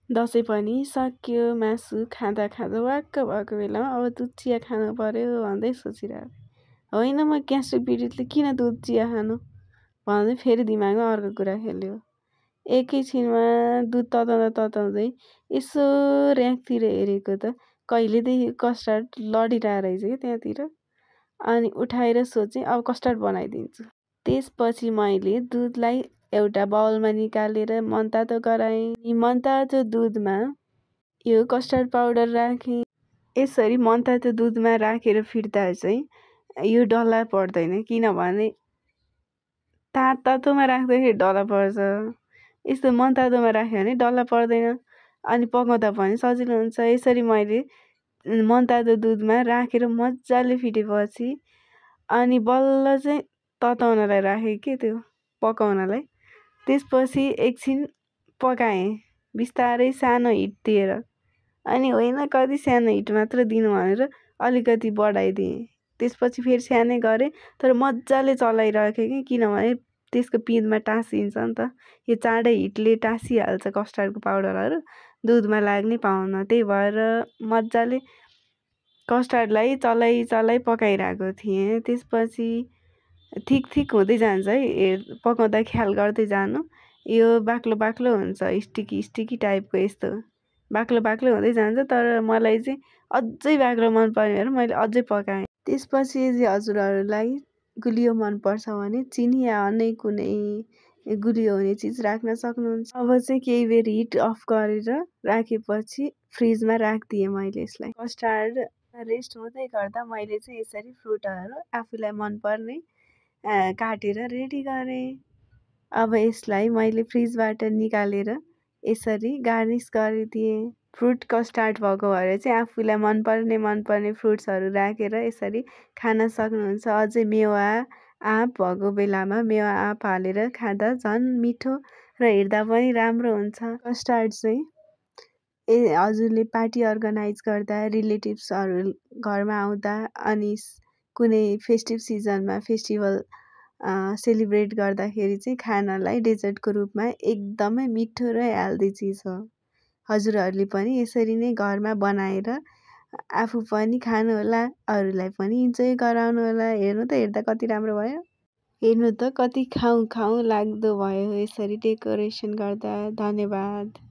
दसैँ पनि सक्यो, मासु खाँदा खाँदा वाक्क भएको बेलामा अब दुध चिया खानु पर्यो भन्दै सोचिरहेको थिएँ। होइन म ग्यास्ट्रिक पीडितले किन दुध चिया खानु भन्दै फेरि दिमागमा अर्को कुरा खेल्यो। एकैछिनमा दुध तताउँदै यसो र्याकतिर हेरेको त कहिलेदेखि कस्टर्ड लडिरहेको रहेछ कि त्यहाँतिर। अनि उठाएर सोचेँ अब कस्टर्ड बनाइदिन्छु। त्यसपछि मैले दुधलाई एउटा बाउलमा निकालेर मनतातो गराएँ। मनतातो दुधमा यो कस्टर्ड पाउडर राखेँ। यसरी मनतातो दुधमा राखेर फिर्दा चाहिँ यो डल्ला पर्दैन, किनभने तातोमा राख्दाखेरि डल्ला पर्छ। यस्तो मनतातोमा राख्यो भने डल्ला पर्दैन अनि पकाउँदा पनि सजिलो हुन्छ। यसरी मैले मनतातो दुधमा राखेर मजाले फिटेपछि अनि बल्ल चाहिँ तताउनलाई राखेँ के त्यो पकाउनलाई। त्यसपछि एकछिन पकाएँ बिस्तारै सानो हिट दिएर। अनि होइन कति सानो हिट मात्र दिनु भनेर अलिकति बढाइदिएँ। त्यसपछि फेरि सानै गरेँ तर मजाले चलाइराखेँ कि, किनभने त्यसको पिँधमा टाँसिन्छ नि त। यो चाँडै हिटले टाँसिहाल्छ कस्टर्डको पाउडरहरू, दुधमा लाग्नै पाउन्न। त्यही भएर मजाले कस्टर्डलाई चलाई पकाइरहेको थिएँ। त्यसपछि ठिक हुँदै जान्छ है, पकाउँदा ख्याल गर्दै जानु। यो बाक्लो बाक्लो हुन्छ, स्टिकी टाइपको यस्तो बाक्लो हुँदै जान्छ। तर मलाई चाहिँ अझै बाक्लो मन पर्ने भएर मैले अझै पकाएँ। त्यसपछि यदि हजुरहरूलाई गुलियो मनपर्छ भने चिनी या अन्य कुनै गुलियो हुने चिज राख्न सक्नुहुन्छ। अब चाहिँ केही बेर हिट अफ गरेर राखेपछि फ्रिजमा राखिदिएँ मैले यसलाई। कस्टर्ड रेस्ट हुँदै गर्दा मैले चाहिँ यसरी फ्रुटहरू आफूलाई मनपर्ने काटेर रेडी गरेँ। अब यसलाई मैले फ्रिजबाट निकालेर यसरी गार्निस गरिदिएँ। फ्रुट कस्टर्ड भएको भएर चाहिँ आफूलाई मनपर्ने फ्रुट्सहरू राखेर यसरी खान सक्नुहुन्छ। अझै मेवा आँप भएको बेलामा मेवा आँप हालेर खाँदा झन् मिठो र हेर्दा पनि राम्रो हुन्छ। कस्टर्ड चाहिँ हजुरले पार्टी अर्गनाइज गर्दा, रिलेटिभ्सहरू घरमा आउँदा अनि कुनै फेस्टिभ सिजनमा फेस्टिभल सेलिब्रेट गर्दाखेरि चाहिँ खानालाई डेजर्टको रूपमा एकदमै मिठो र हेल्दी चिज हो। हजुरहरूले पनि यसरी नै घरमा बनाएर आफू पनि खानुहोला, अरूलाई पनि इन्जोय गराउनु होला। हेर्नु त हेर्दा कति राम्रो भयो। हेर्नु त कति खाउँ लाग्दो भयो यसरी डेकोरेसन गर्दा। धन्यवाद।